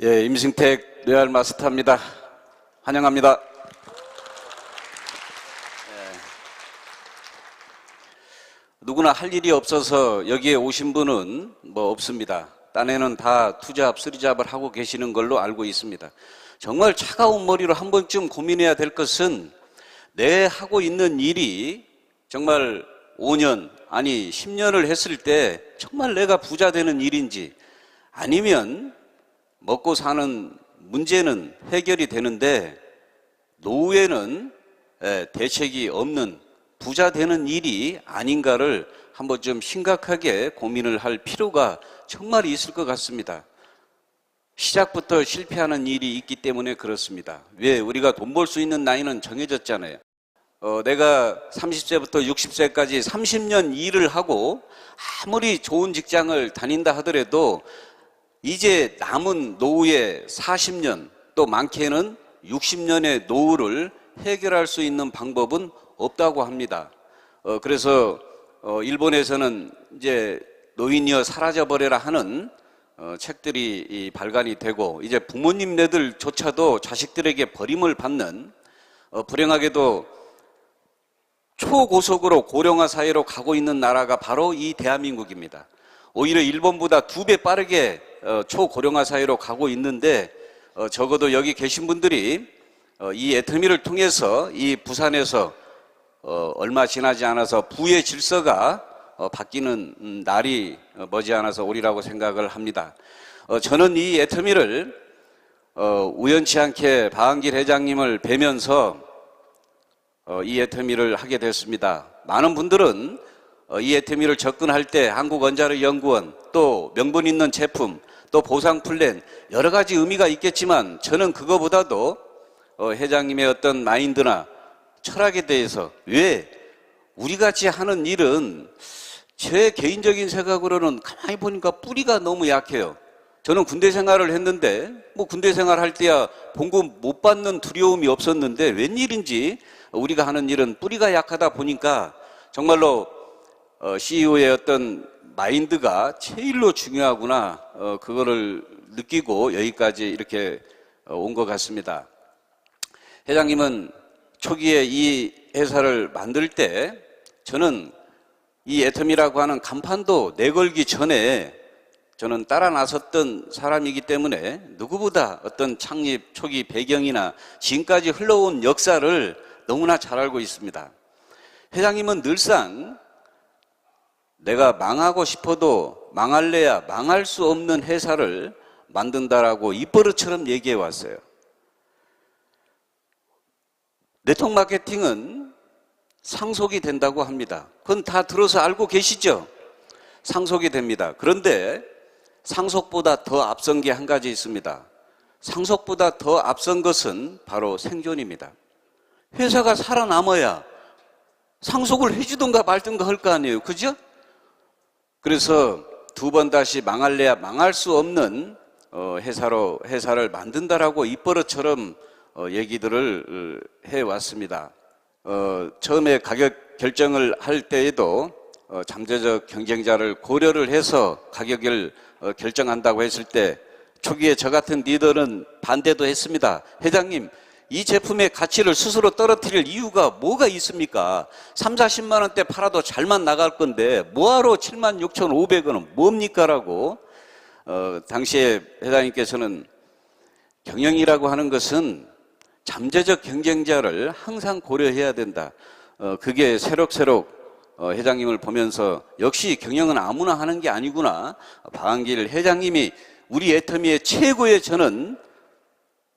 예, 임승택 레알 마스터입니다. 환영합니다. 누구나 할 일이 없어서 여기에 오신 분은 없습니다. 딴에는 다 투잡, 쓰리잡을 하고 계시는 걸로 알고 있습니다. 정말 차가운 머리로 한 번쯤 고민해야 될 것은 내 하고 있는 일이 정말 5년, 아니 10년을 했을 때 정말 내가 부자 되는 일인지, 아니면 먹고 사는 문제는 해결이 되는데 노후에는 대책이 없는 부자 되는 일이 아닌가를 한번 좀 심각하게 고민을 할 필요가 정말 있을 것 같습니다. 시작부터 실패하는 일이 있기 때문에 그렇습니다. 왜? 우리가 돈 벌 수 있는 나이는 정해졌잖아요. 내가 30세부터 60세까지 30년 일을 하고 아무리 좋은 직장을 다닌다 하더라도 이제 남은 노후의 40년, 또 많게는 60년의 노후를 해결할 수 있는 방법은 없다고 합니다. 그래서 일본에서는 이제 노인이여 사라져버려라 하는 책들이 발간이 되고, 이제 부모님네들조차도 자식들에게 버림을 받는, 불행하게도 초고속으로 고령화 사회로 가고 있는 나라가 바로 이 대한민국입니다. 오히려 일본보다 2배 빠르게 초고령화 사회로 가고 있는데, 적어도 여기 계신 분들이 이 애터미를 통해서 이 부산에서 얼마 지나지 않아서 부의 질서가 바뀌는 날이 머지않아서 오리라고 생각을 합니다. 저는 이 애터미를 우연치 않게 박한길 회장님을 뵈면서 이 애터미를 하게 됐습니다. 많은 분들은 이 애터미를 접근할 때 한국원자력연구원, 또 명분 있는 제품, 또 보상 플랜, 여러 가지 의미가 있겠지만 저는 그거보다도 회장님의 어떤 마인드나 철학에 대해서, 왜 우리같이 하는 일은 제 개인적인 생각으로는 가만히 보니까 뿌리가 너무 약해요. 저는 군대 생활을 했는데 군대 생활할 때야 봉급 못 받는 두려움이 없었는데 웬일인지 우리가 하는 일은 뿌리가 약하다 보니까 정말로 CEO의 어떤 마인드가 제일로 중요하구나, 그거를 느끼고 여기까지 이렇게 온 것 같습니다. 회장님은 초기에 이 회사를 만들 때 저는 이 애터미라고 하는 간판도 내걸기 전에 저는 따라 나섰던 사람이기 때문에 누구보다 어떤 창립 초기 배경이나 지금까지 흘러온 역사를 너무나 잘 알고 있습니다. 회장님은 늘상 내가 망하고 싶어도 망할래야 망할 수 없는 회사를 만든다라고 입버릇처럼 얘기해 왔어요. 네트워크 마케팅은 상속이 된다고 합니다. 그건 다 들어서 알고 계시죠? 상속이 됩니다. 그런데 상속보다 더 앞선 게 한 가지 있습니다. 상속보다 더 앞선 것은 바로 생존입니다. 회사가 살아남아야 상속을 해주든가 말든가 할 거 아니에요. 그죠? 그래서 2번 다시 망할래야 망할 수 없는 회사를 만든다라고 입버릇처럼 얘기들을 해왔습니다. 처음에 가격 결정을 할 때에도 잠재적 경쟁자를 고려를 해서 가격을 결정한다고 했을 때 초기에 저 같은 리더는 반대도 했습니다. 회장님, 이 제품의 가치를 스스로 떨어뜨릴 이유가 뭐가 있습니까? 3, 40만 원대 팔아도 잘만 나갈 건데 뭐하러 76,500원은 뭡니까? 라고 당시에 회장님께서는 경영이라고 하는 것은 잠재적 경쟁자를 항상 고려해야 된다. 그게 새록새록 회장님을 보면서 역시 경영은 아무나 하는 게 아니구나. 박한길 회장님이 우리 애터미의 최고의 저는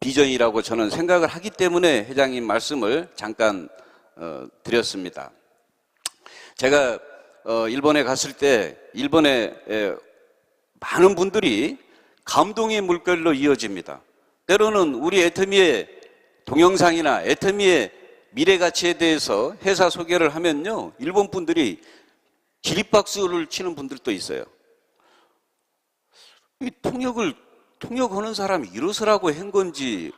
비전이라고 저는 생각을 하기 때문에 회장님 말씀을 잠깐 드렸습니다. 제가 일본에 갔을 때 일본에 많은 분들이 감동의 물결로 이어집니다. 때로는 우리 애터미의 동영상이나 애터미의 미래 가치에 대해서 회사 소개를 하면요, 일본 분들이 기립박수를 치는 분들도 있어요. 이 통역하는 사람이 이러서라고 한 건지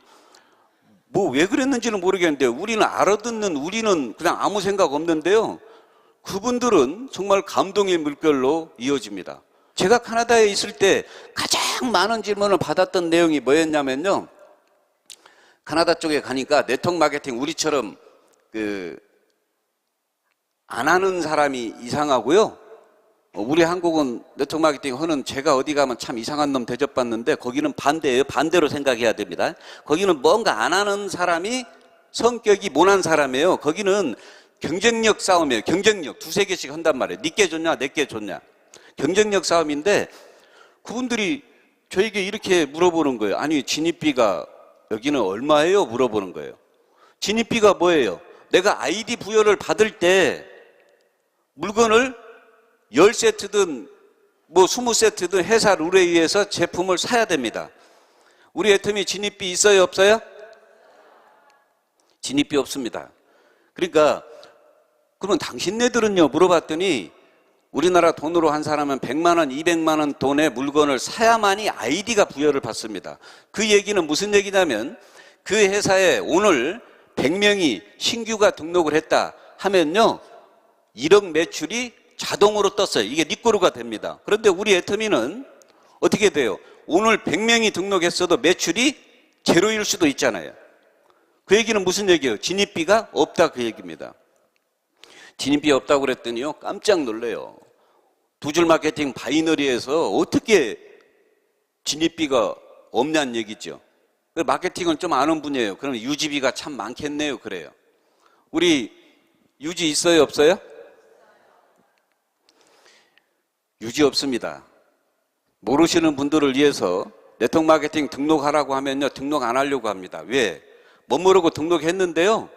왜 그랬는지는 모르겠는데 우리는 알아듣는, 우리는 그냥 아무 생각 없는데요, 그분들은 정말 감동의 물결로 이어집니다. 제가 캐나다에 있을 때 가장 가장 많은 질문을 받았던 내용이 뭐였냐면요. 캐나다 쪽에 가니까 네트워크 마케팅 우리처럼 안 하는 사람이 이상하고요. 우리 한국은 네트워크 마케팅 하는 제가 어디 가면 참 이상한 놈 대접받는데 거기는 반대예요. 반대로 생각해야 됩니다. 거기는 뭔가 안 하는 사람이 성격이 모난 사람이에요. 거기는 경쟁력 싸움이에요. 경쟁력 두세 개씩 한단 말이에요. 니께 좋냐 내께 좋냐. 경쟁력 싸움인데 그분들이 저에게 이렇게 물어보는 거예요. 아니 진입비가 여기는 얼마예요? 물어보는 거예요. 진입비가 뭐예요? 내가 아이디 부여를 받을 때 물건을 10세트든 뭐 20세트든 회사 룰에 의해서 제품을 사야 됩니다. 우리 애터미 진입비 있어요? 없어요? 진입비 없습니다. 그러니까 그러면 당신네들은요? 물어봤더니 우리나라 돈으로 한 사람은 100만 원, 200만 원 돈의 물건을 사야만이 아이디가 부여를 받습니다. 그 얘기는 무슨 얘기냐면 그 회사에 오늘 100명이 신규가 등록을 했다 하면요 1억 매출이 자동으로 떴어요. 이게 니꼬르가 됩니다. 그런데 우리 애터미는 어떻게 돼요? 오늘 100명이 등록했어도 매출이 제로일 수도 있잖아요. 그 얘기는 무슨 얘기예요? 진입비가 없다 그 얘기입니다. 진입비 없다고 그랬더니요 깜짝 놀래요. 두 줄 마케팅 바이너리에서 어떻게 진입비가 없냐는 얘기죠. 마케팅은 좀 아는 분이에요. 그럼 유지비가 참 많겠네요. 그래요. 우리 유지 있어요? 없어요? 유지 없습니다. 모르시는 분들을 위해서 네트워크 마케팅 등록하라고 하면요 등록 안 하려고 합니다. 왜? 못 모르고 등록했는데요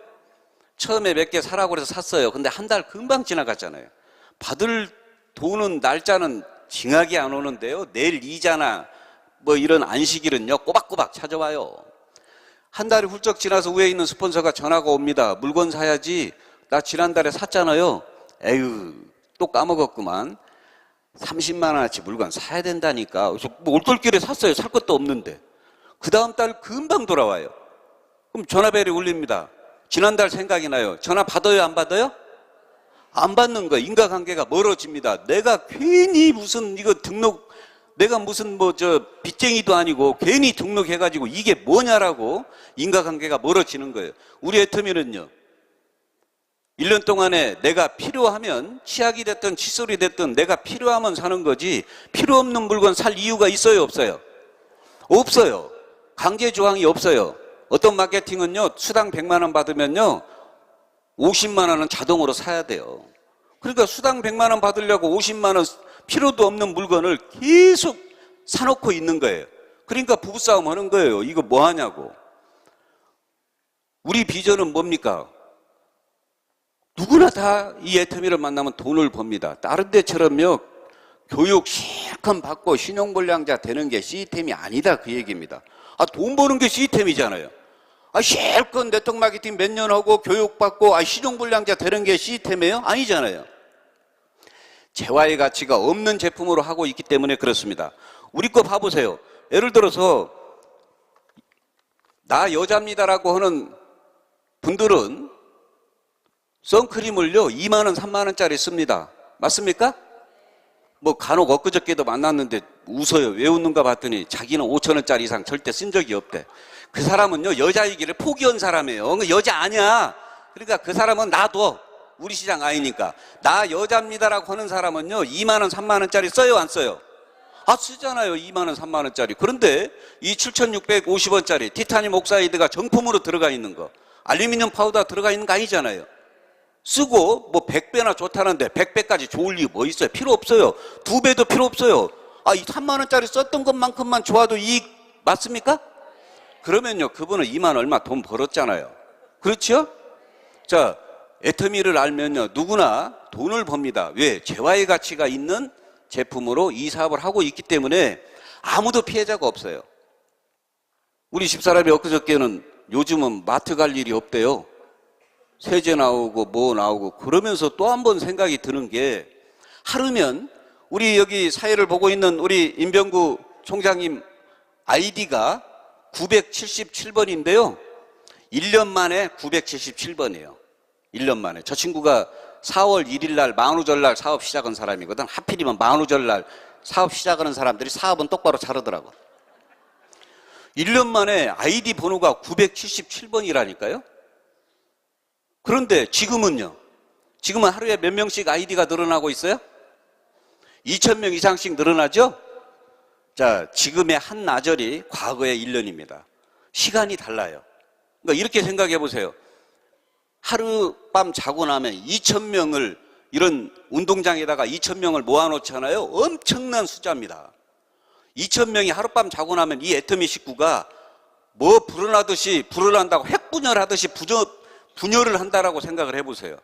처음에 몇 개 사라고 해서 샀어요. 근데 한 달 금방 지나갔잖아요. 받을 돈은 날짜는 징하게 안 오는데요 내일 이자나 뭐 이런 안식일은요 꼬박꼬박 찾아와요. 한 달이 훌쩍 지나서 위에 있는 스폰서가 전화가 옵니다. 물건 사야지. 나 지난달에 샀잖아요. 에휴 또 까먹었구만. 30만 원어치 물건 사야 된다니까. 그래서 뭐 올돌길에 샀어요. 살 것도 없는데. 그 다음 달 금방 돌아와요. 그럼 전화벨이 울립니다. 지난달 생각이 나요. 전화 받아요? 안 받아요? 안 받는 거예요. 인과관계가 멀어집니다. 내가 괜히 무슨 이거 등록 내가 무슨 뭐 빚쟁이도 아니고 괜히 등록해가지고 이게 뭐냐라고 인과관계가 멀어지는 거예요. 우리 애터미는요 1년 동안에 내가 필요하면 치약이 됐든 칫솔이 됐든 내가 필요하면 사는 거지 필요 없는 물건 살 이유가 있어요? 없어요? 없어요. 강제 조항이 없어요. 어떤 마케팅은요 수당 100만 원 받으면요 50만 원은 자동으로 사야 돼요. 그러니까 수당 100만 원 받으려고 50만 원 필요도 없는 물건을 계속 사놓고 있는 거예요. 그러니까 부부싸움 하는 거예요. 이거 뭐 하냐고. 우리 비전은 뭡니까? 누구나 다 이 애터미를 만나면 돈을 법니다. 다른 데처럼요 교육 실컷 받고 신용불량자 되는 게 시스템이 아니다 그 얘기입니다. 돈 버는 게 시스템이잖아요. 실컷 네트워크 마케팅 몇 년 하고 교육받고 신용불량자 되는 게 시스템이에요? 아니잖아요. 재화의 가치가 없는 제품으로 하고 있기 때문에 그렇습니다. 우리 거 봐보세요. 예를 들어서 나 여자입니다라고 하는 분들은 선크림을요 2만 원, 3만 원짜리 씁니다. 맞습니까? 뭐 간혹 엊그저께도 만났는데 웃어요. 왜 웃는가 봤더니 자기는 5천 원짜리 이상 절대 쓴 적이 없대. 그 사람은요 여자이기를 포기한 사람이에요. 여자 아니야. 그러니까 그 사람은 놔둬. 우리 시장 아니니까. 나 여자입니다라고 하는 사람은요 2만 원, 3만 원짜리 써요? 안 써요? 쓰잖아요. 2만 원, 3만 원짜리. 그런데 이 7,650원짜리 티타늄 옥사이드가 정품으로 들어가 있는 거 알루미늄 파우더 들어가 있는 거 아니잖아요. 쓰고 뭐 100배나 좋다는데 100배까지 좋을 이유 뭐 있어요? 필요 없어요. 2배도 필요 없어요. 이 3만 원짜리 썼던 것만큼만 좋아도 이익 맞습니까? 그러면요 그분은 2만 얼마 돈 벌었잖아요. 그렇죠? 자 애터미를 알면요 누구나 돈을 법니다. 왜? 재화의 가치가 있는 제품으로 이 사업을 하고 있기 때문에 아무도 피해자가 없어요. 우리 집사람이 엊그저께는 요즘은 마트 갈 일이 없대요. 세제 나오고 뭐 나오고. 그러면서 또 한 번 생각이 드는 게 하루면 우리 여기 사회를 보고 있는 우리 임병구 총장님 아이디가 977번인데요 1년 만에 977번이에요 1년 만에. 저 친구가 4월 1일 날 만우절날 사업 시작한 사람이거든. 하필이면 만우절날 사업 시작하는 사람들이 사업은 똑바로 차르더라고. 1년 만에 아이디 번호가 977번이라니까요. 그런데 지금은요? 지금은 하루에 몇 명씩 아이디가 늘어나고 있어요? 2,000명 이상씩 늘어나죠? 자, 지금의 한나절이 과거의 1년입니다. 시간이 달라요. 그러니까 이렇게 생각해 보세요. 하룻밤 자고 나면 2,000명을 이런 운동장에다가 2,000명을 모아놓잖아요. 엄청난 숫자입니다. 2,000명이 하룻밤 자고 나면 이 애터미 식구가 뭐 불어나듯이 불어난다고 핵분열하듯이 분열을 한다라고 생각을 해보세요.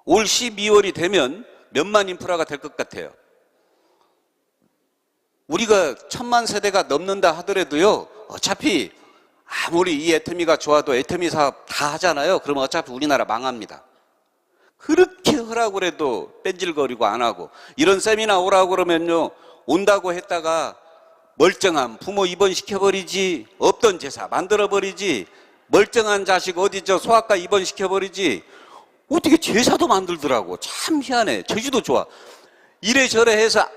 올 12월이 되면 몇만 인프라가 될 것 같아요. 우리가 1,000만 세대가 넘는다 하더라도요, 어차피 아무리 이 애터미가 좋아도 애터미 사업 다 하잖아요. 그러면 어차피 우리나라 망합니다. 그렇게 하라고 해도 뺀질거리고 안 하고, 이런 세미나 오라고 그러면요, 온다고 했다가 멀쩡한 부모 입원시켜버리지, 없던 제사 만들어버리지, 멀쩡한 자식 어디 저 소아과 입원시켜버리지, 어떻게 제사도 만들더라고. 참 희한해. 제주도 좋아. 이래저래 해서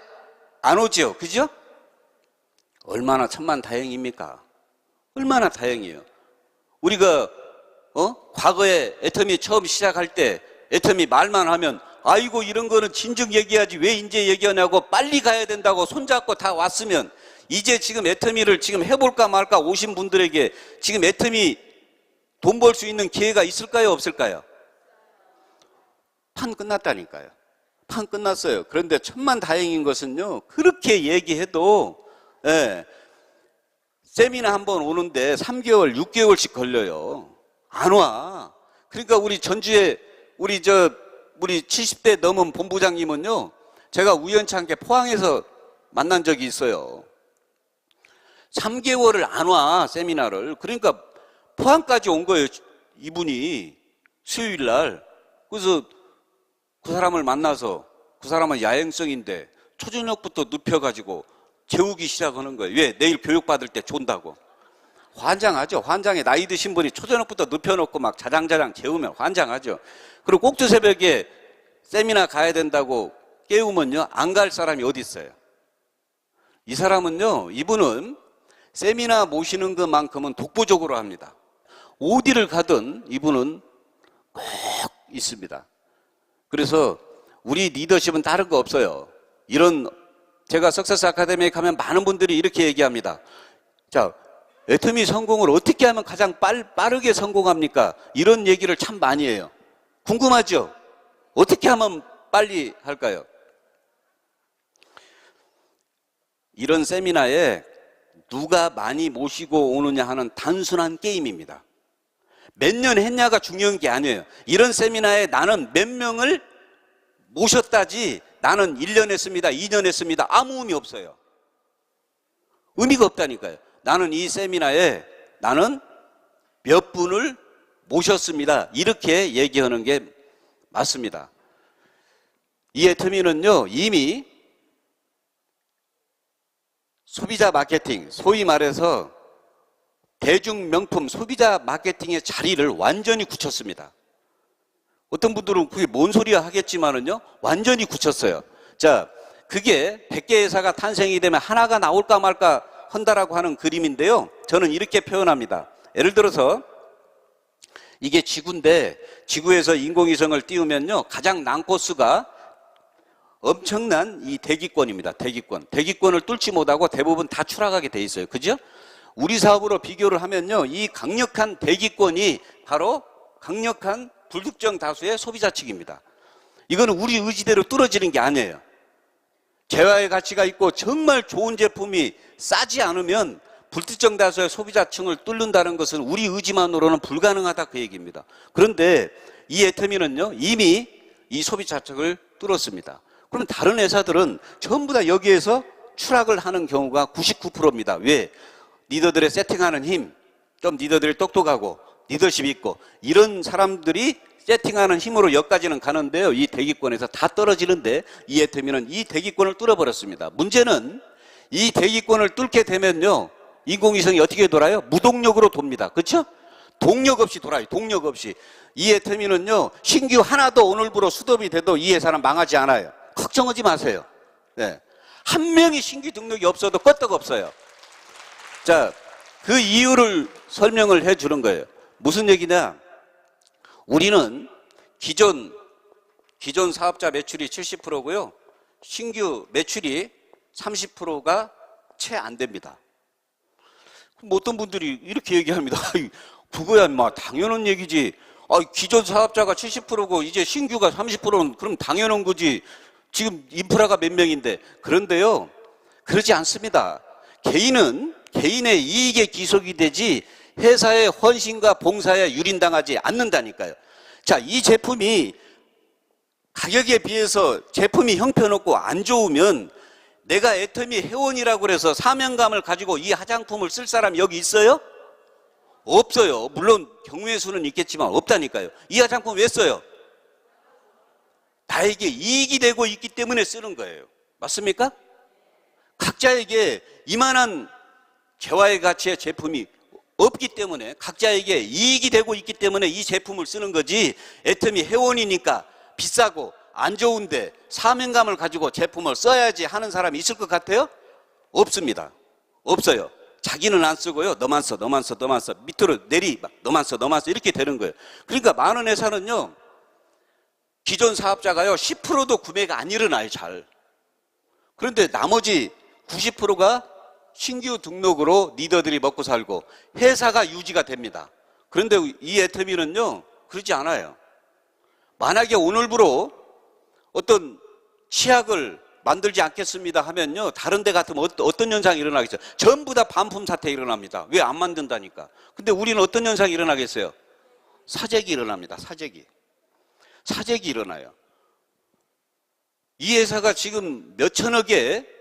안 오죠. 그죠? 얼마나 천만다행입니까? 얼마나 다행이에요. 우리가 과거에 애터미 처음 시작할 때 애터미 말만 하면 아이고 이런 거는 진즉 얘기하지 왜 이제 얘기하냐고, 빨리 가야 된다고 손잡고 다 왔으면, 이제 지금 애터미를 지금 해볼까 말까 오신 분들에게 지금 애터미 돈 벌 수 있는 기회가 있을까요, 없을까요? 판 끝났다니까요. 판 끝났어요. 그런데 천만다행인 것은요, 그렇게 얘기해도 세미나 한번 오는데 3개월, 6개월씩 걸려요. 안 와. 그러니까 우리 전주에 우리 70대 넘은 본부장님은요, 제가 우연찮게 포항에서 만난 적이 있어요. 3개월을 안 와, 세미나를. 그러니까 포항까지 온 거예요, 이분이. 수요일 날. 그래서 그 사람을 만나서, 그 사람은 야행성인데 초저녁부터 눕혀가지고 재우기 시작하는 거예요. 왜? 내일 교육받을 때 존다고. 환장하죠. 환장해. 나이 드신 분이 초저녁부터 눕혀놓고 막 자장자장 재우면 환장하죠. 그리고 꼭두 새벽에 세미나 가야 된다고 깨우면요, 안 갈 사람이 어디 있어요? 이 사람은요, 이분은 세미나 모시는 것만큼은 독보적으로 합니다. 어디를 가든 이분은 꼭 있습니다. 그래서 우리 리더십은 다른 거 없어요. 이런, 제가 석세스 아카데미에 가면 많은 분들이 이렇게 얘기합니다. 자, 애터미 성공을 어떻게 하면 가장 빠르게 성공합니까? 이런 얘기를 참 많이 해요. 궁금하죠? 어떻게 하면 빨리 할까요? 이런 세미나에 누가 많이 모시고 오느냐 하는 단순한 게임입니다. 몇 년 했냐가 중요한 게 아니에요. 이런 세미나에 나는 몇 명을 모셨다지 나는 1년 했습니다, 2년 했습니다, 아무 의미 없어요. 의미가 없다니까요. 나는 이 세미나에 나는 몇 분을 모셨습니다, 이렇게 얘기하는 게 맞습니다. 이 애터미는요, 이미 소비자 마케팅, 소위 말해서 대중 명품 소비자 마케팅의 자리를 완전히 굳혔습니다. 어떤 분들은 그게 뭔 소리야 하겠지만은요, 완전히 굳혔어요. 자, 그게 100개 회사가 탄생이 되면 하나가 나올까 말까 한다라고 하는 그림인데요, 저는 이렇게 표현합니다. 예를 들어서 이게 지구인데, 지구에서 인공위성을 띄우면요, 가장 난코스가 엄청난 이 대기권입니다. 대기권을 뚫지 못하고 대부분 다 추락하게 돼 있어요. 그죠? 우리 사업으로 비교를 하면요, 이 강력한 대기권이 바로 강력한 불특정 다수의 소비자 측입니다. 이거는 우리 의지대로 뚫어지는 게 아니에요. 재화의 가치가 있고 정말 좋은 제품이 싸지 않으면 불특정 다수의 소비자층을 뚫는다는 것은 우리 의지만으로는 불가능하다, 그 얘기입니다. 그런데 이 애터미는요, 이미 이 소비자층을 뚫었습니다. 그럼 다른 회사들은 전부 다 여기에서 추락을 하는 경우가 99%입니다. 왜? 리더들의 세팅하는 힘, 좀 리더들이 똑똑하고 리더십 있고 이런 사람들이 세팅하는 힘으로 여기까지는 가는데요, 이 대기권에서 다 떨어지는데 이 애터미는 이 대기권을 뚫어버렸습니다. 문제는 이 대기권을 뚫게 되면요, 인공위성이 어떻게 돌아요? 무동력으로 돕니다. 그렇죠? 동력 없이 돌아요. 동력 없이. 이 애터미는요, 신규 하나도 오늘부로 수급이 돼도 이 회사는 망하지 않아요. 걱정하지 마세요. 네. 한 명이 신규 등록이 없어도 끄떡없어요. 자, 그 이유를 설명을 해 주는 거예요. 무슨 얘기냐? 우리는 기존 사업자 매출이 70%고요. 신규 매출이 30%가 채 안 됩니다. 뭐 어떤 분들이 이렇게 얘기합니다. 그거야 뭐 당연한 얘기지. 기존 사업자가 70%고 이제 신규가 30%는 그럼 당연한 거지. 지금 인프라가 몇 명인데. 그런데요, 그러지 않습니다. 개인은 개인의 이익에 기속이 되지 회사의 헌신과 봉사에 유린당하지 않는다니까요. 자, 이 제품이 가격에 비해서 제품이 형편없고 안 좋으면 내가 애터미 회원이라고 그래서 사명감을 가지고 이 화장품을 쓸 사람이 여기 있어요? 없어요. 물론 경우의 수는 있겠지만 없다니까요. 이 화장품 왜 써요? 나에게 이익이 되고 있기 때문에 쓰는 거예요. 맞습니까? 각자에게 이만한 재화의 가치의 제품이 없기 때문에, 각자에게 이익이 되고 있기 때문에 이 제품을 쓰는 거지, 애터미 회원이니까 비싸고 안 좋은데 사명감을 가지고 제품을 써야지 하는 사람이 있을 것 같아요? 없습니다. 없어요. 자기는 안 쓰고요. 너만 써. 밑으로 내리, 너만 써. 이렇게 되는 거예요. 그러니까 많은 회사는요, 기존 사업자가요, 10%도 구매가 안 일어나요, 잘. 그런데 나머지 90%가 신규 등록으로 리더들이 먹고 살고 회사가 유지가 됩니다. 그런데 이 애터미는요, 그러지 않아요. 만약에 오늘부로 어떤 치약을 만들지 않겠습니다 하면요, 다른 데 같으면 어떤 현상이 일어나겠어요? 전부 다 반품 사태 일어납니다. 왜 안 만든다니까. 근데 우리는 어떤 현상이 일어나겠어요? 사재기 일어납니다. 사재기 일어나요. 이 회사가 지금 몇천억의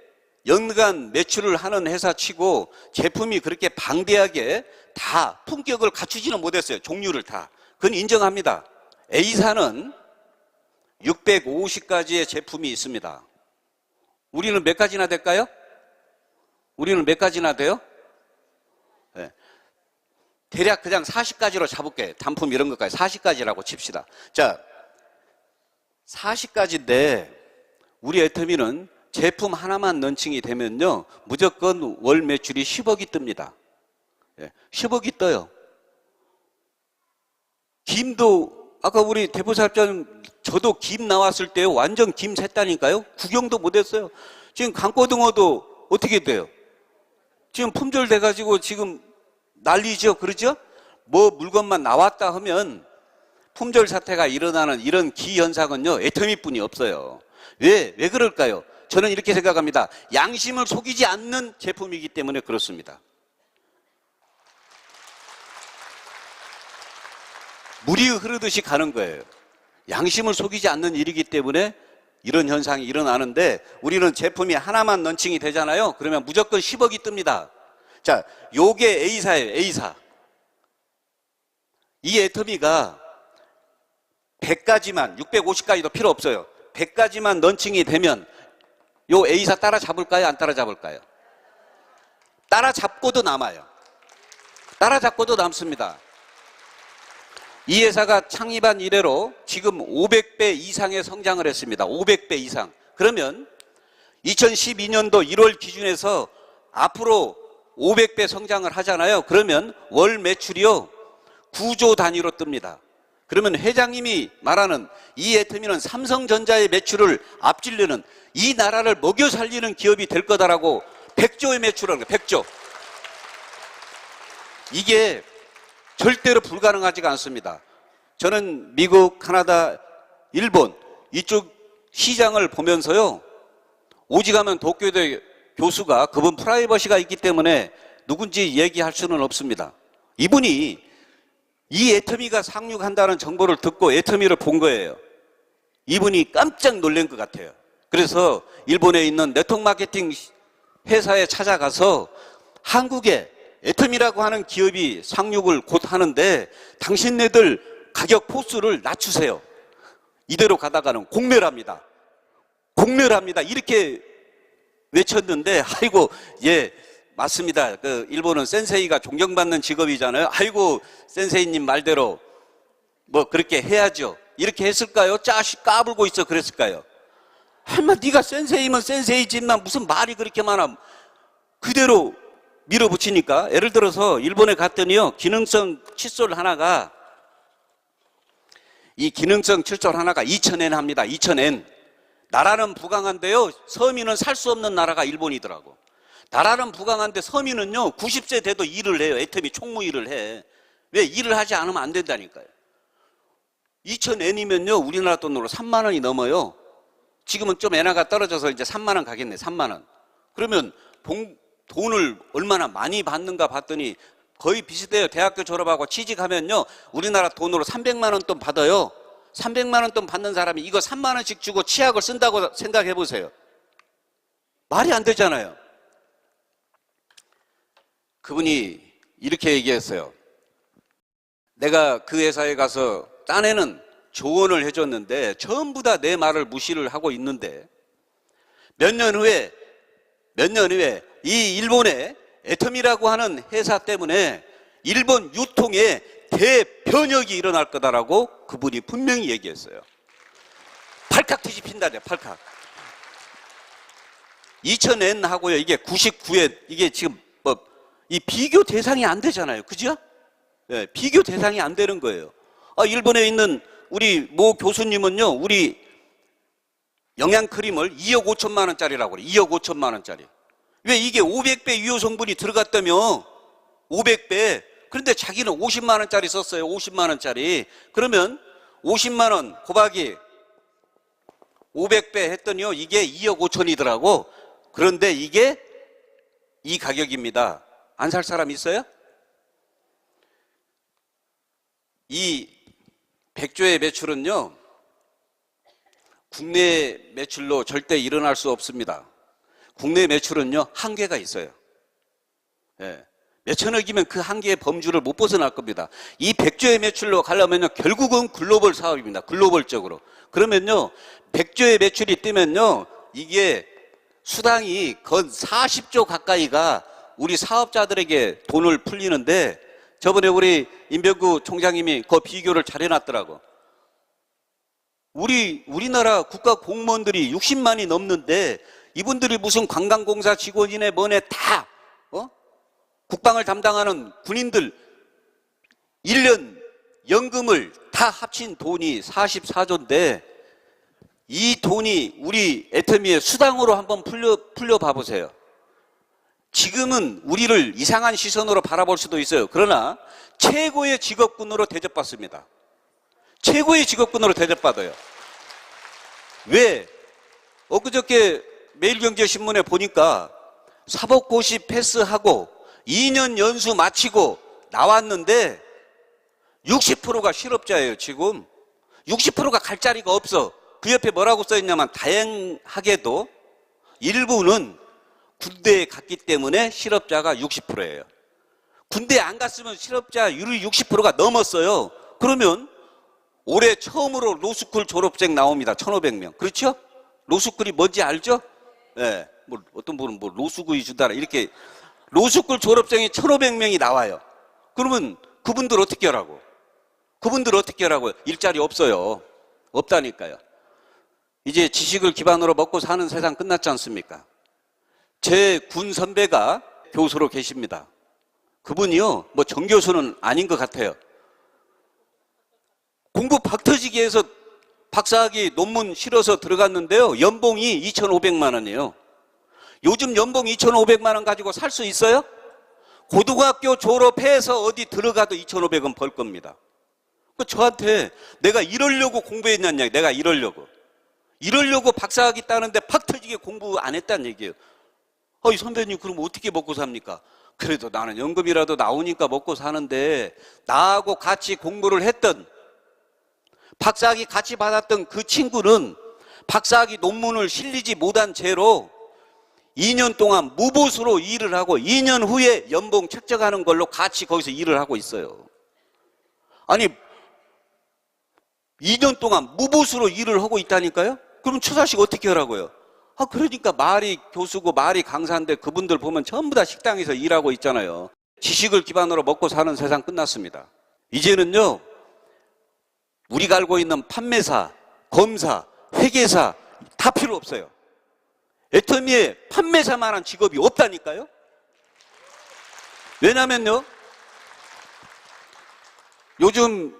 연간 매출을 하는 회사치고 제품이 그렇게 방대하게 다 품격을 갖추지는 못했어요. 종류를 다. 그건 인정합니다. A사는 650가지의 제품이 있습니다. 우리는 몇 가지나 될까요? 우리는 몇 가지나 돼요? 네. 대략 그냥 40가지로 잡을게요. 단품 이런 것까지 40가지라고 칩시다. 자, 40가지인데 우리 애터미는 제품 하나만 런칭이 되면요, 무조건 월 매출이 10억이 뜹니다. 10억이 떠요. 김도, 아까 우리 대표사업자님, 저도 김 나왔을 때 완전 김 샜다니까요. 구경도 못했어요. 지금 강고등어도 어떻게 돼요? 지금 품절 돼가지고 지금 난리죠. 그러죠? 뭐 물건만 나왔다 하면 품절 사태가 일어나는 이런 기현상은요, 애터미뿐이 없어요. 왜 그럴까요? 저는 이렇게 생각합니다. 양심을 속이지 않는 제품이기 때문에 그렇습니다. 물이 흐르듯이 가는 거예요. 양심을 속이지 않는 일이기 때문에 이런 현상이 일어나는데, 우리는 제품이 하나만 런칭이 되잖아요. 그러면 무조건 10억이 뜹니다. 자, 요게 A사예요. A사. 이 애터미가 100가지만, 650가지도 필요 없어요. 100가지만 런칭이 되면 요 A사 따라잡을까요? 안 따라잡을까요? 따라잡고도 남아요. 따라잡고도 남습니다. 이 회사가 창립한 이래로 지금 500배 이상의 성장을 했습니다. 500배 이상. 그러면 2012년도 1월 기준에서 앞으로 500배 성장을 하잖아요. 그러면 월 매출이요, 9조 단위로 뜹니다. 그러면 회장님이 말하는 이 애터미는 삼성전자의 매출을 앞질르는, 이 나라를 먹여 살리는 기업이 될 거다라고 100조의 매출을 합니다. 100조. 이게 절대로 불가능하지가 않습니다. 저는 미국, 카나다, 일본 이쪽 시장을 보면서요, 오직하면 도쿄대 교수가, 그분 프라이버시가 있기 때문에 누군지 얘기할 수는 없습니다. 이분이 이 애터미가 상륙한다는 정보를 듣고 애터미를 본 거예요. 이분이 깜짝 놀란 것 같아요. 그래서 일본에 있는 네트워크 마케팅 회사에 찾아가서 한국에 애터미라고 하는 기업이 상륙을 곧 하는데 당신네들 가격 포스를 낮추세요. 이대로 가다가는 공멸합니다. 공멸합니다. 이렇게 외쳤는데, 아이고, 예, 맞습니다. 그 일본은 센세이가 존경받는 직업이잖아요. 아이고, 센세이님 말대로 뭐 그렇게 해야죠. 이렇게 했을까요? 짜식 까불고 있어 그랬을까요? 할마 네가 센세이면 센세이지만 무슨 말이 그렇게 많아. 그대로 밀어붙이니까. 예를 들어서 일본에 갔더니요, 기능성 칫솔 하나가, 이 기능성 칫솔 하나가 2,000엔 합니다. 2,000엔. 나라는 부강한데요, 서민은 살 수 없는 나라가 일본이더라고. 나라는 부강한데 서민은요 90세 돼도 일을 해요. 애터미 총무 일을 해. 왜? 일을 하지 않으면 안 된다니까요. 2,000엔이면요 우리나라 돈으로 3만 원이 넘어요. 지금은 좀 엔화가 떨어져서 이제 3만 원 가겠네. 3만 원. 그러면 돈을 얼마나 많이 받는가 봤더니 거의 비슷해요. 대학교 졸업하고 취직하면요 우리나라 돈으로 300만 원 돈 받아요. 300만 원 돈 받는 사람이 이거 3만 원씩 주고 치약을 쓴다고 생각해 보세요. 말이 안 되잖아요. 그분이 이렇게 얘기했어요. 내가 그 회사에 가서 딴에는 조언을 해줬는데 전부 다 내 말을 무시를 하고 있는데 몇 년 후에 이 일본의 애텀이라고 하는 회사 때문에 일본 유통에 대변혁이 일어날 거다라고 그분이 분명히 얘기했어요. 팔칵 뒤집힌다네, 팔칵. 2,000엔 하고요, 이게 99엔, 이게 지금 이 비교 대상이 안 되잖아요. 그죠? 네, 비교 대상이 안 되는 거예요. 일본에 있는 우리 모 교수님은요, 우리 영양크림을 2억 5천만 원짜리라고 그래요. 2억 5천만 원짜리. 왜? 이게 500배 유효 성분이 들어갔다며. 500배. 그런데 자기는 50만 원짜리 썼어요. 50만 원짜리. 그러면 50만 원 곱하기 500배 했더니요, 이게 2억 5천이더라고. 그런데 이게 이 가격입니다. 안 살 사람 있어요? 이 백조의 매출은요, 국내 매출로 절대 일어날 수 없습니다. 국내 매출은요, 한계가 있어요. 예. 몇천억이면 그 한계의 범주를 못 벗어날 겁니다. 이 백조의 매출로 가려면요, 결국은 글로벌 사업입니다. 글로벌적으로. 그러면요, 백조의 매출이 뜨면요, 이게 수당이 건 40조 가까이가 우리 사업자들에게 돈을 풀리는데, 저번에 우리 임병구 총장님이 그 비교를 잘 해놨더라고. 우리나라 국가 공무원들이 60만이 넘는데 이분들이 무슨 관광공사 직원이네 뭐네 다 국방을 담당하는 군인들 1년 연금을 다 합친 돈이 44조인데 이 돈이 우리 애터미의 수당으로 한번 풀려 봐보세요. 지금은 우리를 이상한 시선으로 바라볼 수도 있어요. 그러나 최고의 직업군으로 대접받습니다. 최고의 직업군으로 대접받아요. 왜? 엊그저께 매일경제신문에 보니까 사법고시 패스하고 2년 연수 마치고 나왔는데 60%가 실업자예요. 지금 60%가 갈 자리가 없어. 그 옆에 뭐라고 써있냐면 다행하게도 일부는 군대에 갔기 때문에 실업자가 60%예요. 군대에 안 갔으면 실업자율이 60%가 넘었어요. 그러면 올해 처음으로 로스쿨 졸업생 나옵니다. 1,500명. 그렇죠? 로스쿨이 뭔지 알죠? 네. 어떤 분은 로스쿨이 준다라 이렇게 로스쿨 졸업생이 1,500명이 나와요. 그러면 그분들 어떻게 하라고? 그분들 어떻게 하라고요? 일자리 없어요. 없다니까요. 이제 지식을 기반으로 먹고 사는 세상 끝났지 않습니까? 제 군 선배가 교수로 계십니다. 그분이요, 정교수는 아닌 것 같아요. 공부 박터지기 해서 박사학위 논문 실어서 들어갔는데요, 연봉이 2,500만 원이에요. 요즘 연봉 2,500만 원 가지고 살 수 있어요? 고등학교 졸업해서 어디 들어가도 2,500원 벌 겁니다. 저한테 내가 이러려고 공부했냐냐, 내가 이러려고 박사학위 따는데 박터지게 공부 안 했다는 얘기예요. 이 선배님 그럼 어떻게 먹고 삽니까? 그래도 나는 연금이라도 나오니까 먹고 사는데 나하고 같이 공부를 했던 박사학위 같이 받았던 그 친구는 박사학위 논문을 실리지 못한 채로 2년 동안 무보수로 일을 하고 2년 후에 연봉 책정하는 걸로 같이 거기서 일을 하고 있어요. 아니 2년 동안 무보수로 일을 하고 있다니까요? 그럼 처자식 어떻게 하라고요? 그러니까 말이 교수고 말이 강사인데 그분들 보면 전부 다 식당에서 일하고 있잖아요. 지식을 기반으로 먹고 사는 세상 끝났습니다. 이제는요, 우리가 알고 있는 판매사, 검사, 회계사 다 필요 없어요. 애터미에 판매사만한 직업이 없다니까요. 왜냐면요, 요즘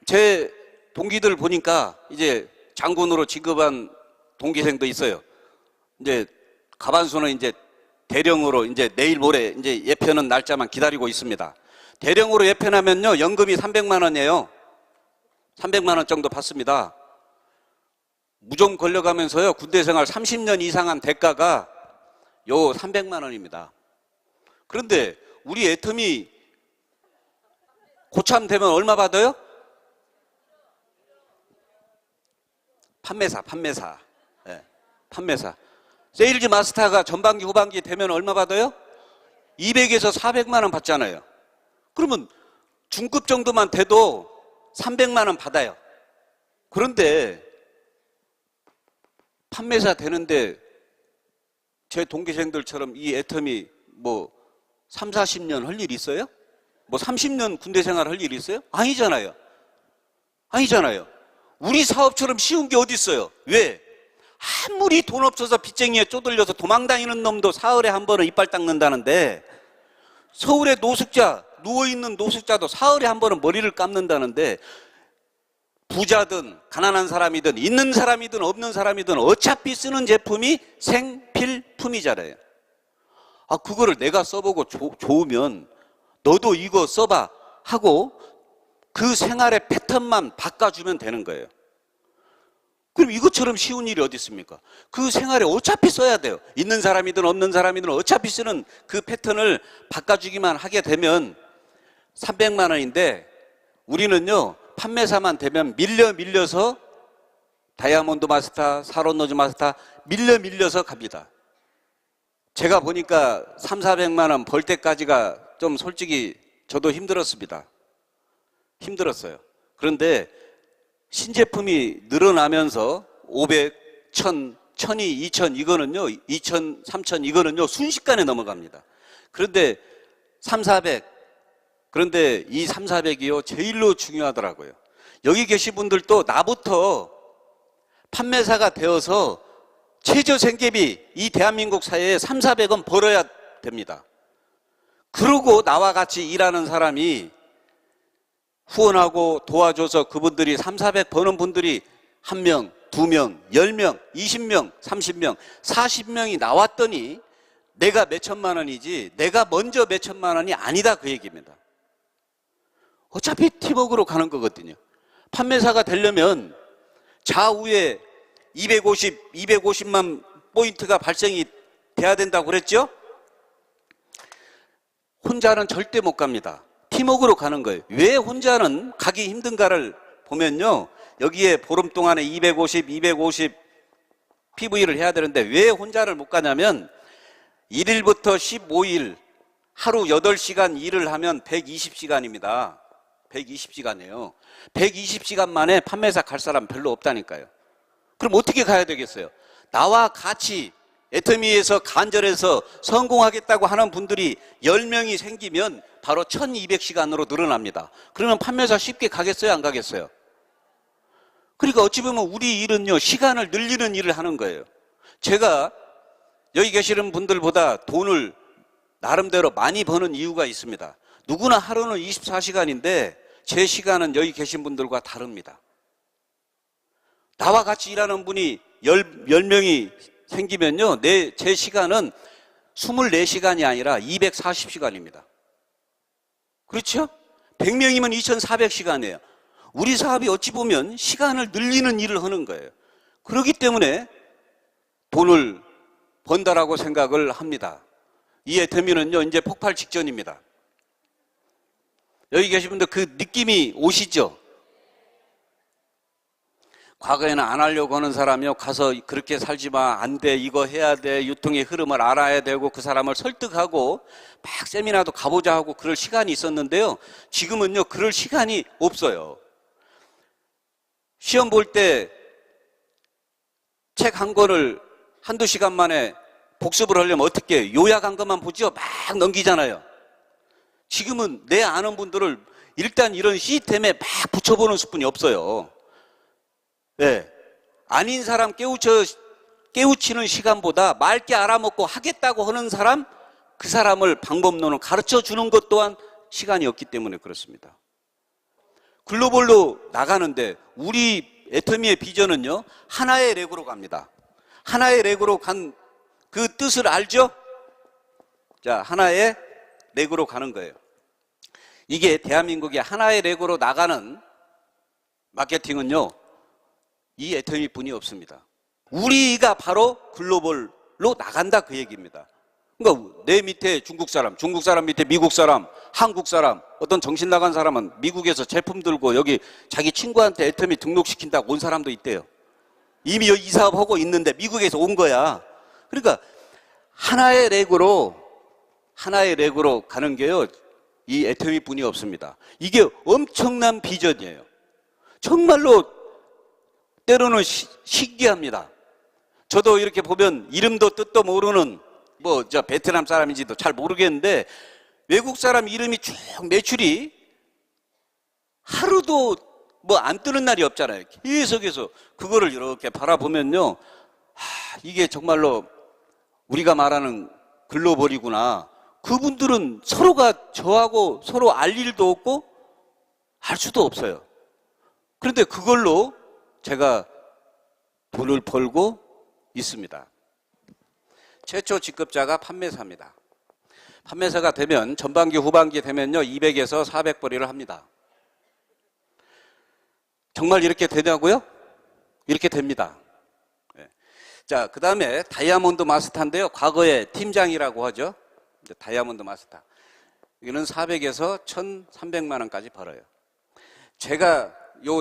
제 동기들 보니까 이제 장군으로 진급한 동기생도 있어요. 이제 가반수는 이제 대령으로 이제 내일 모레 이제 예편은 날짜만 기다리고 있습니다. 대령으로 예편하면요, 연금이 300만 원이에요. 300만 원 정도 받습니다. 무좀 걸려가면서요, 군대 생활 30년 이상한 대가가 요 300만 원입니다. 그런데 우리 애터미 고참 되면 얼마 받아요? 판매사. 네, 판매사. 세일즈 마스터가 전반기, 후반기 되면 얼마 받아요? 200에서 400만 원 받잖아요. 그러면 중급 정도만 돼도 300만 원 받아요. 그런데 판매사 되는데 제 동기생들처럼 이 애터미 뭐 3, 40년 할 일 있어요? 뭐 30년 군대 생활 할 일 있어요? 아니잖아요. 우리 사업처럼 쉬운 게 어디 있어요? 왜? 아무리 돈 없어서 빚쟁이에 쪼들려서 도망다니는 놈도 사흘에 한 번은 이빨 닦는다는데, 서울의 노숙자, 누워있는 노숙자도 사흘에 한 번은 머리를 감는다는데, 부자든 가난한 사람이든 있는 사람이든 없는 사람이든 어차피 쓰는 제품이 생필품이잖아요. 아, 그거를 내가 써보고 좋으면 너도 이거 써봐 하고 그 생활의 패턴만 바꿔주면 되는 거예요. 그럼 이것처럼 쉬운 일이 어디 있습니까? 그 생활에 어차피 써야 돼요. 있는 사람이든 없는 사람이든 어차피 쓰는 그 패턴을 바꿔주기만 하게 되면 300만 원인데, 우리는요, 판매사만 되면 밀려서 다이아몬드 마스터, 사론노즈 마스터 밀려서 갑니다. 제가 보니까 3, 400만 원 벌 때까지가 좀 솔직히 저도 힘들었습니다. 힘들었어요. 그런데 신제품이 늘어나면서 500, 1000, 1000이 2000 이거는요, 2000, 3000 이거는요, 순식간에 넘어갑니다. 그런데 3, 400, 그런데 이 3, 400이요, 제일로 중요하더라고요. 여기 계신 분들도 나부터 판매사가 되어서 최저 생계비 이 대한민국 사회에 3, 400원 벌어야 됩니다. 그러고 나와 같이 일하는 사람이 후원하고 도와줘서 그분들이 3, 400 버는 분들이 1명, 2명, 10명, 20명, 30명, 40명이 나왔더니 내가 몇 천만 원이지 내가 먼저 몇 천만 원이 아니다, 그 얘기입니다. 어차피 팀워크로 가는 거거든요. 판매사가 되려면 좌우에 250만 포인트가 발생이 돼야 된다고 그랬죠? 혼자는 절대 못 갑니다. 팀워크로 가는 거예요. 왜 혼자는 가기 힘든가를 보면요, 여기에 보름 동안에 250 PV를 해야 되는데 왜 혼자를 못 가냐면 1일부터 15일 하루 8시간 일을 하면 120시간입니다. 120시간이에요. 120시간 만에 판매사 갈 사람 별로 없다니까요. 그럼 어떻게 가야 되겠어요? 나와 같이 애터미에서 간절해서 성공하겠다고 하는 분들이 10명이 생기면 바로 1200시간으로 늘어납니다. 그러면 판매사 쉽게 가겠어요, 안 가겠어요? 그러니까 어찌 보면 우리 일은요, 시간을 늘리는 일을 하는 거예요. 제가 여기 계시는 분들보다 돈을 나름대로 많이 버는 이유가 있습니다. 누구나 하루는 24시간인데 제 시간은 여기 계신 분들과 다릅니다. 나와 같이 일하는 분이 10명이 생기면요, 제 시간은 24시간이 아니라 240시간입니다. 그렇죠? 100명이면 2400시간이에요. 우리 사업이 어찌 보면 시간을 늘리는 일을 하는 거예요. 그렇기 때문에 돈을 번다라고 생각을 합니다. 이 애터미는요, 이제 폭발 직전입니다. 여기 계신 분들 그 느낌이 오시죠? 과거에는 안 하려고 하는 사람이요, 가서 그렇게 살지 마, 안 돼, 이거 해야 돼, 유통의 흐름을 알아야 되고 그 사람을 설득하고 막 세미나도 가보자 하고 그럴 시간이 있었는데요, 지금은요 그럴 시간이 없어요. 시험 볼 때 책 한 권을 한두 시간 만에 복습을 하려면 어떻게 해요? 요약한 것만 보죠? 막 넘기잖아요. 지금은 내 아는 분들을 일단 이런 시스템에 막 붙여보는 수뿐이 없어요. 네. 아닌 사람 깨우쳐 깨우치는 시간보다 맑게 알아먹고 하겠다고 하는 사람, 그 사람을 방법론을 가르쳐 주는 것 또한 시간이 없기 때문에 그렇습니다. 글로벌로 나가는데 우리 애터미의 비전은요, 하나의 렉으로 갑니다. 하나의 렉으로 간 그 뜻을 알죠? 자, 하나의 렉으로 가는 거예요. 이게 대한민국의 하나의 렉으로 나가는 마케팅은요, 이 애터미 뿐이 없습니다. 우리가 바로 글로벌로 나간다 그 얘기입니다. 그러니까 내 밑에 중국 사람 밑에 미국 사람, 한국 사람, 어떤 정신 나간 사람은 미국에서 제품 들고 여기 자기 친구한테 애터미 등록시킨다고 온 사람도 있대요. 이미 이 사업하고 있는데 미국에서 온 거야. 그러니까 하나의 렉으로 가는 게요, 이 애터미 뿐이 없습니다. 이게 엄청난 비전이에요. 정말로 때로는 신기합니다. 저도 이렇게 보면 이름도 뜻도 모르는 저 베트남 사람인지도 잘 모르겠는데 외국 사람 이름이 쭉 매출이 하루도 안 뜨는 날이 없잖아요. 계속해서 그거를 이렇게 바라보면요, 이게 정말로 우리가 말하는 글로벌이구나. 그분들은 서로가 저하고 서로 알 일도 없고 할 수도 없어요. 그런데 그걸로 제가 돈을 벌고 있습니다. 최초 직급자가 판매사입니다. 판매사가 되면 전반기 후반기 되면요 200에서 400벌이를 합니다. 정말 이렇게 되냐고요? 이렇게 됩니다. 자, 그 다음에 다이아몬드 마스터인데요, 과거에 팀장이라고 하죠. 다이아몬드 마스터. 이거는 400에서 1,300만 원까지 벌어요. 제가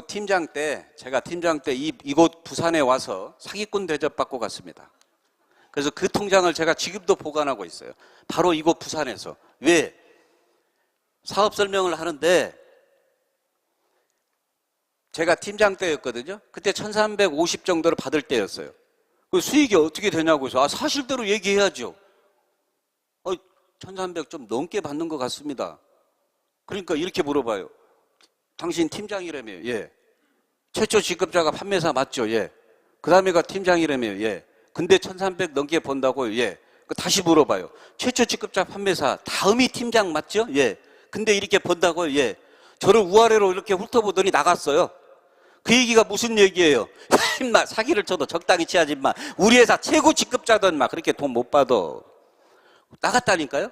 팀장 때 이곳 부산에 와서 사기꾼 대접받고 갔습니다. 그래서 그 통장을 제가 지금도 보관하고 있어요. 바로 이곳 부산에서. 왜? 사업 설명을 하는데 제가 팀장 때였거든요. 그때 1,350 정도를 받을 때였어요. 그 수익이 어떻게 되냐고 해서 사실대로 얘기해야죠. 1,300 좀 넘게 받는 것 같습니다. 그러니까 이렇게 물어봐요. 당신 팀장이라며요? 예. 최초 직급자가 판매사 맞죠? 예. 그 다음에가 팀장이라며요? 예. 근데 1,300 넘게 번다고요? 예. 다시 물어봐요. 최초 직급자 판매사 다음이 팀장 맞죠? 예. 근데 이렇게 번다고요? 예. 저를 우아래로 이렇게 훑어보더니 나갔어요. 그 얘기가 무슨 얘기예요? 임마, 사기를 쳐도 적당히 치야지 임마. 우리 회사 최고 직급자든 막 그렇게 돈 못 받아. 나갔다니까요?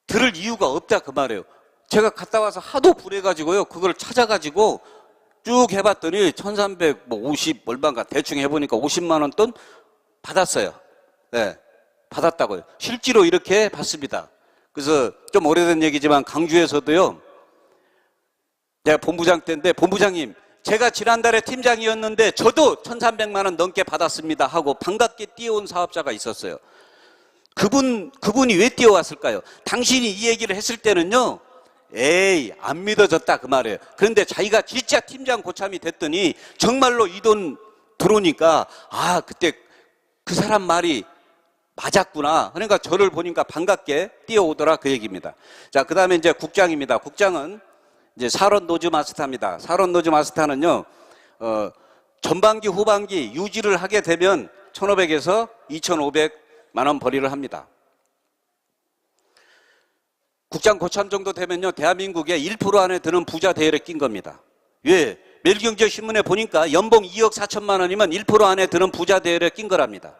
들을 이유가 없다 그 말이에요. 제가 갔다 와서 하도 불해가지고요, 그걸 찾아가지고 쭉 해봤더니 1,350 얼마인가 대충 해보니까 50만 원 돈 받았어요. 네, 받았다고요. 실제로 이렇게 받습니다. 그래서 좀 오래된 얘기지만 강주에서도요, 내가 본부장 때인데, 본부장님, 제가 지난달에 팀장이었는데 저도 1,300만 원 넘게 받았습니다 하고 반갑게 뛰어온 사업자가 있었어요. 그분이 왜 뛰어왔을까요? 당신이 이 얘기를 했을 때는요, 에이, 안 믿어졌다 그 말이에요. 그런데 자기가 진짜 팀장 고참이 됐더니 정말로 이 돈 들어오니까 그때 그 사람 말이 맞았구나. 그러니까 저를 보니까 반갑게 뛰어오더라 그 얘기입니다. 자, 그 다음에 이제 국장입니다. 국장은 이제 사론 노즈 마스터입니다. 사론 노즈 마스터는요, 전반기 후반기 유지를 하게 되면 1,500에서 2,500만 원 벌이를 합니다. 국장 고참 정도 되면요, 대한민국의 1% 안에 드는 부자 대열에 낀 겁니다. 왜? 매일경제신문에 보니까 연봉 2억 4천만 원이면 1% 안에 드는 부자 대열에 낀 거랍니다.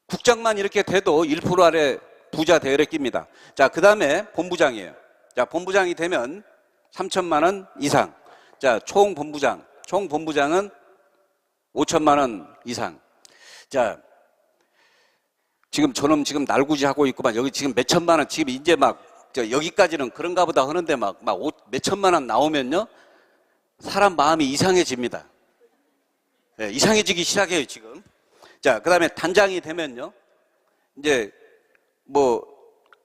국장만 이렇게 돼도 1% 안에 부자 대열에 낍니다. 자, 그 다음에 본부장이에요. 자, 본부장이 되면 3천만 원 이상. 자, 총본부장은 5천만 원 이상. 자, 저는 지금 날구지하고 있구만. 여기 지금 몇 천만 원, 지금 이제 여기까지는 그런가 보다 하는데 몇 천만 원 나오면요, 사람 마음이 이상해집니다. 네, 이상해지기 시작해요, 지금. 자, 그 다음에 단장이 되면요, 이제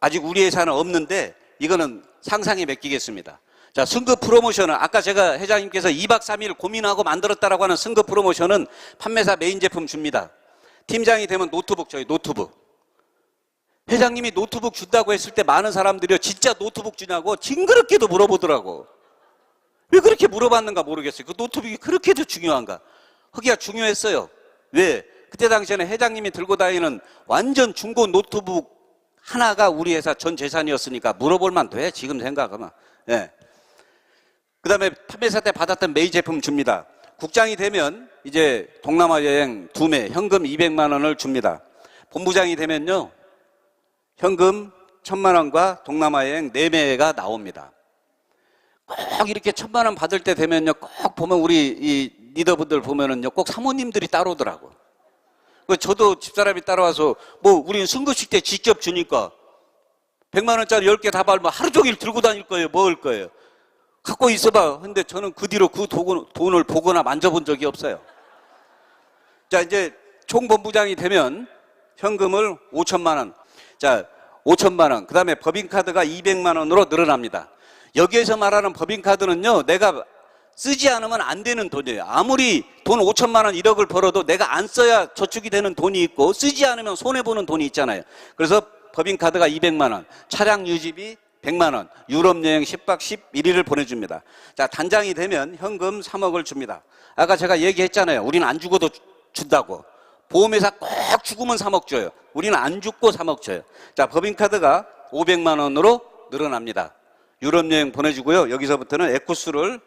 아직 우리 회사는 없는데 이거는 상상에 맡기겠습니다. 자, 승급 프로모션은 아까 제가 회장님께서 2박 3일 고민하고 만들었다라고 하는 승급 프로모션은 판매사 메인 제품 줍니다. 팀장이 되면 노트북 줘요, 노트북. 회장님이 노트북 준다고 했을 때 많은 사람들이요, 진짜 노트북 주냐고 징그럽게도 물어보더라고. 왜 그렇게 물어봤는가 모르겠어요. 그 노트북이 그렇게도 중요한가? 허기가 중요했어요. 왜? 그때 당시에는 회장님이 들고 다니는 완전 중고 노트북 하나가 우리 회사 전 재산이었으니까 물어볼 만도 해. 지금 생각하면. 예. 그 다음에 판매사 때 받았던 메이 제품 줍니다. 국장이 되면 이제 동남아 여행 2매 현금 200만 원을 줍니다. 본부장이 되면요 현금 1000만 원과 동남아 여행 4매가 나옵니다. 꼭 이렇게 1000만 원 받을 때 되면요 꼭 보면 우리 이 리더분들 보면은요 꼭 사모님들이 따라오더라고. 저도 집사람이 따라와서 뭐 우리는 승급식 때 직접 주니까 100만 원짜리 10개 다 받으면 하루 종일 들고 다닐 거예요. 먹을 거예요. 갖고 있어봐. 근데 저는 그 뒤로 그 돈을 보거나 만져본 적이 없어요. 자, 이제 총본부장이 되면 현금을 5천만 원. 자, 5천만 원. 그 다음에 법인카드가 200만 원으로 늘어납니다. 여기에서 말하는 법인카드는요, 내가 쓰지 않으면 안 되는 돈이에요. 아무리 돈 5천만 원 1억을 벌어도 내가 안 써야 저축이 되는 돈이 있고 쓰지 않으면 손해보는 돈이 있잖아요. 그래서 법인카드가 200만 원, 차량 유지비 100만 원, 유럽 여행 10박 11일을 보내줍니다. 자, 단장이 되면 현금 3억을 줍니다. 아까 제가 얘기했잖아요. 우리는 안 죽어도 준다고. 보험회사 꼭 죽으면 3억 줘요. 우리는 안 죽고 3억 줘요. 자, 법인카드가 500만 원으로 늘어납니다. 유럽 여행 보내주고요. 여기서부터는 에쿠스를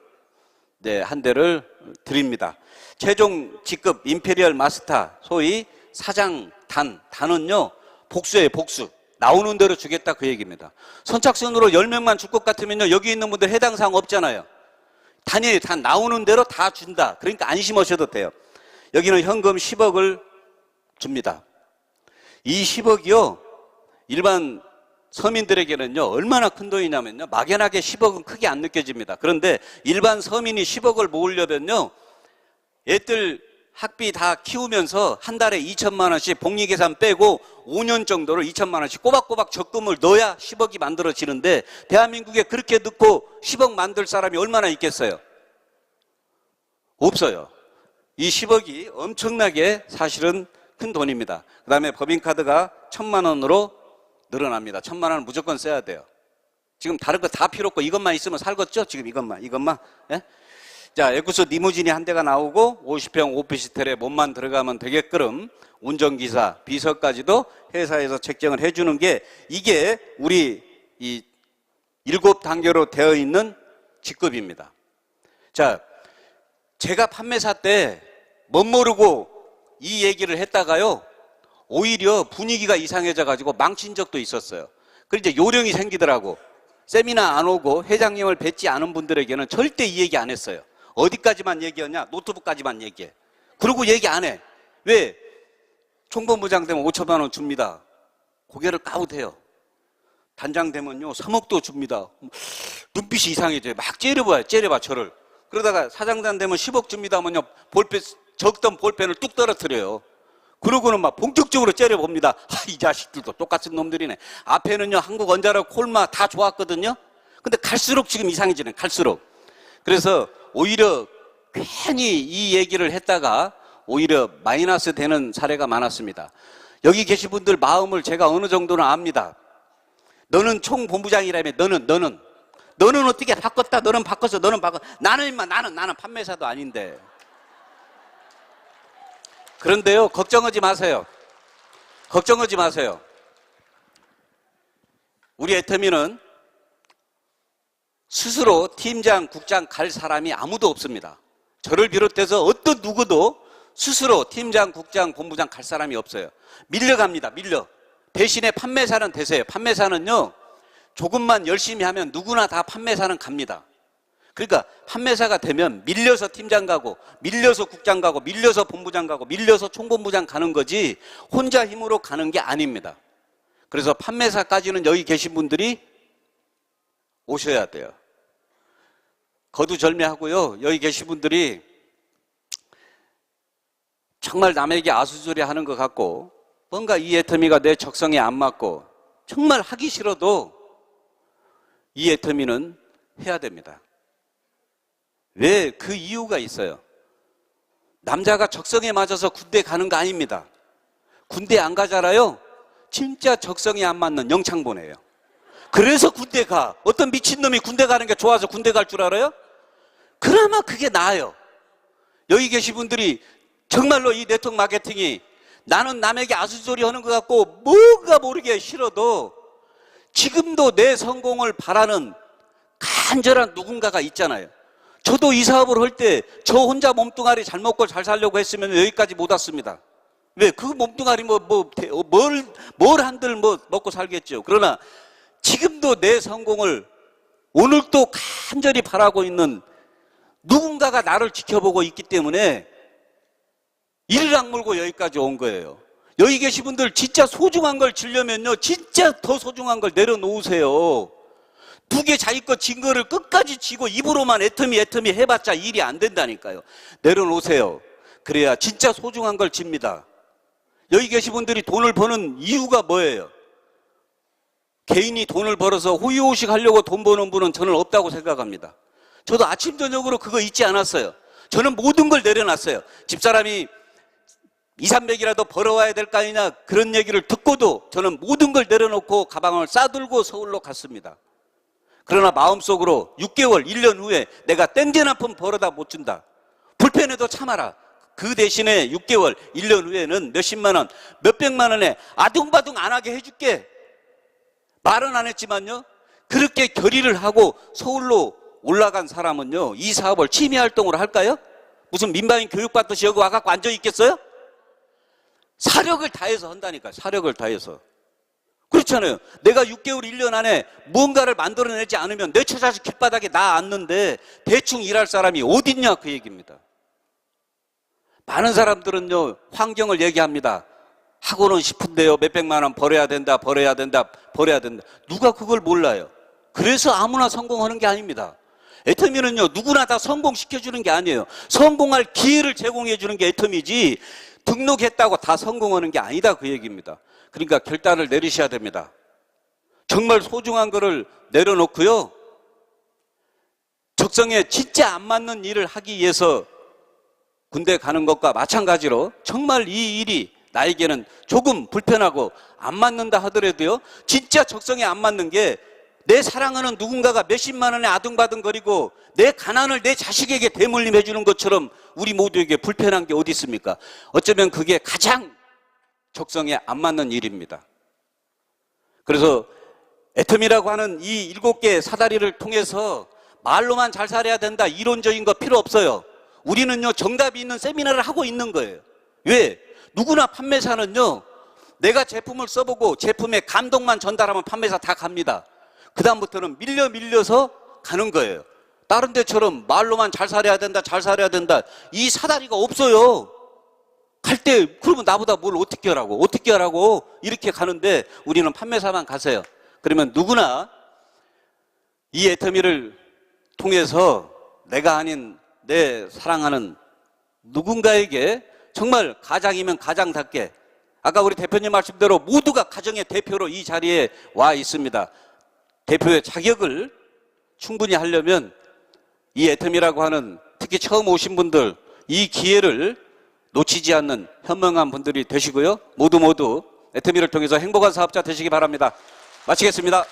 한 대를 드립니다. 최종 직급 임페리얼 마스터, 소위 사장 단은요 복수예요. 복수. 나오는 대로 주겠다 그 얘기입니다. 선착순으로 10명만 줄 것 같으면요 여기 있는 분들 해당 사항 없잖아요. 단이에요. 단 나오는 대로 다 준다. 그러니까 안심하셔도 돼요. 여기는 현금 10억을 줍니다. 이 10억이요 일반 서민들에게는요 얼마나 큰 돈이냐면요 막연하게 10억은 크게 안 느껴집니다. 그런데 일반 서민이 10억을 모으려면요 애들 학비 다 키우면서 한 달에 2천만 원씩 복리계산 빼고 5년 정도를 2천만 원씩 꼬박꼬박 적금을 넣어야 10억이 만들어지는데 대한민국에 그렇게 넣고 10억 만들 사람이 얼마나 있겠어요? 없어요. 이 10억이 엄청나게 사실은 큰 돈입니다. 그 다음에 법인카드가 1000만 원으로 늘어납니다. 1000만 원은 무조건 써야 돼요. 지금 다른 거 다 필요 없고 이것만 있으면 살겠죠? 지금 이것만. 예? 자, 에쿠스 리무진이 한 대가 나오고 50평 오피스텔에 몸만 들어가면 되게끔 운전기사, 비서까지도 회사에서 책정을 해주는 게 이게 우리 이 7단계로 되어 있는 직급입니다. 자, 제가 판매사 때 멋모르고 이 얘기를 했다가요 오히려 분위기가 이상해져 가지고 망친 적도 있었어요. 그래서 이제 요령이 생기더라고. 세미나 안 오고 회장님을 뵙지 않은 분들에게는 절대 이 얘기 안 했어요. 어디까지만 얘기하냐? 노트북까지만 얘기해. 그러고 얘기 안 해. 왜? 총본부장 되면 5천만 원 줍니다. 고개를 까웃해요. 단장 되면요 3억도 줍니다. 눈빛이 이상해져요. 막 째려봐 저를. 그러다가 사장단 되면 10억 줍니다 하면요 볼펜, 적던 볼펜을 뚝 떨어뜨려요. 그러고는 막 본격적으로 째려봅니다. 이 자식들도 똑같은 놈들이네. 앞에는요 한국원자력, 콜마 다 좋았거든요. 근데 갈수록 지금 이상해지네. 갈수록. 그래서 오히려 괜히 이 얘기를 했다가 오히려 마이너스 되는 사례가 많았습니다. 여기 계신 분들 마음을 제가 어느 정도는 압니다. 너는 총본부장이라며. 너는 어떻게 바꿨다. 너는 바꿨어. 나는 임마 나는 판매사도 아닌데. 그런데요 걱정하지 마세요. 걱정하지 마세요. 우리 애터미는 스스로 팀장, 국장 갈 사람이 아무도 없습니다. 저를 비롯해서 어떤 누구도 스스로 팀장, 국장, 본부장 갈 사람이 없어요. 밀려갑니다. 대신에 판매사는 되세요. 판매사는요 조금만 열심히 하면 누구나 다 판매사는 갑니다. 그러니까 판매사가 되면 밀려서 팀장 가고 밀려서 국장 가고 밀려서 본부장 가고 밀려서 총본부장 가는 거지 혼자 힘으로 가는 게 아닙니다. 그래서 판매사까지는 여기 계신 분들이 오셔야 돼요. 거두절미하고요. 여기 계신 분들이 정말 남에게 아수소리 하는 것 같고 뭔가 이 애터미가 내 적성에 안 맞고 정말 하기 싫어도 이 애터미는 해야 됩니다. 왜? 그 이유가 있어요. 남자가 적성에 맞아서 군대 가는 거 아닙니다. 군대 안 가잖아요. 진짜 적성에 안 맞는 영창 보내요. 그래서 군대 가. 어떤 미친놈이 군대 가는 게 좋아서 군대 갈 줄 알아요? 그나마 그게 나아요. 여기 계신 분들이 정말로 이 네트워크 마케팅이 나는 남에게 아수소리 하는 것 같고 뭔가 모르게 싫어도 지금도 내 성공을 바라는 간절한 누군가가 있잖아요. 저도 이 사업을 할 때 저 혼자 몸뚱아리 잘 먹고 잘 살려고 했으면 여기까지 못 왔습니다. 왜? 그 몸뚱아리 뭘 한들 먹고 살겠죠. 그러나 지금도 내 성공을 오늘도 간절히 바라고 있는 누군가가 나를 지켜보고 있기 때문에 이를 악물고 여기까지 온 거예요. 여기 계신 분들 진짜 소중한 걸 지려면요, 진짜 더 소중한 걸 내려놓으세요. 두 개 자기 거 진 거를 끝까지 지고 입으로만 애터미 해봤자 일이 안 된다니까요. 내려놓으세요. 그래야 진짜 소중한 걸 집니다. 여기 계신 분들이 돈을 버는 이유가 뭐예요? 개인이 돈을 벌어서 호의호식 하려고 돈 버는 분은 저는 없다고 생각합니다. 저도 아침 저녁으로 그거 잊지 않았어요. 저는 모든 걸 내려놨어요. 집사람이 200~300이라도 벌어와야 될 거 아니냐 그런 얘기를 듣고도 저는 모든 걸 내려놓고 가방을 싸들고 서울로 갔습니다. 그러나 마음속으로 6개월, 1년 후에 내가 땡전 한 푼 벌어다 못 준다. 불편해도 참아라. 그 대신에 6개월, 1년 후에는 몇십만 원, 몇백만 원에 아둥바둥 안 하게 해줄게. 말은 안 했지만요, 그렇게 결의를 하고 서울로 올라간 사람은요, 이 사업을 취미활동으로 할까요? 무슨 민방위 교육받듯이 여기 와갖고 앉아있겠어요? 사력을 다해서 한다니까요. 사력을 다해서. 그렇잖아요. 내가 6개월, 1년 안에 무언가를 만들어내지 않으면 내 처자식 길바닥에 나 앉는데 대충 일할 사람이 어딨냐 그 얘기입니다. 많은 사람들은요, 환경을 얘기합니다. 하고는 싶은데요, 몇백만 원 벌어야 된다. 누가 그걸 몰라요? 그래서 아무나 성공하는 게 아닙니다. 애터미는요, 누구나 다 성공시켜주는 게 아니에요. 성공할 기회를 제공해주는 게 애터미지 등록했다고 다 성공하는 게 아니다 그 얘기입니다. 그러니까 결단을 내리셔야 됩니다. 정말 소중한 거를 내려놓고요, 적성에 진짜 안 맞는 일을 하기 위해서 군대 가는 것과 마찬가지로 정말 이 일이 나에게는 조금 불편하고 안 맞는다 하더라도요, 진짜 적성에 안 맞는 게 내 사랑하는 누군가가 몇십만 원에 아둥바둥거리고 내 가난을 내 자식에게 대물림해 주는 것처럼 우리 모두에게 불편한 게 어디 있습니까? 어쩌면 그게 가장 적성에 안 맞는 일입니다. 그래서 애터미라고 하는 이 7개의 사다리를 통해서 말로만 잘 살아야 된다, 이론적인 거 필요 없어요. 우리는요, 정답이 있는 세미나를 하고 있는 거예요. 왜? 누구나 판매사는요, 내가 제품을 써보고 제품의 감동만 전달하면 판매사 다 갑니다. 그 다음부터는 밀려서 가는 거예요. 다른 데처럼 말로만 잘 살아야 된다, 이 사다리가 없어요. 갈 때 그러면 나보다 뭘 어떻게 하라고 이렇게 가는데 우리는 판매사만 가세요. 그러면 누구나 이 애터미를 통해서 내가 아닌 내 사랑하는 누군가에게 정말 가장이면 가장답게, 아까 우리 대표님 말씀대로 모두가 가정의 대표로 이 자리에 와 있습니다. 대표의 자격을 충분히 하려면 이 애터미라고 하는, 특히 처음 오신 분들, 이 기회를 놓치지 않는 현명한 분들이 되시고요, 모두 애터미를 통해서 행복한 사업자 되시기 바랍니다. 마치겠습니다.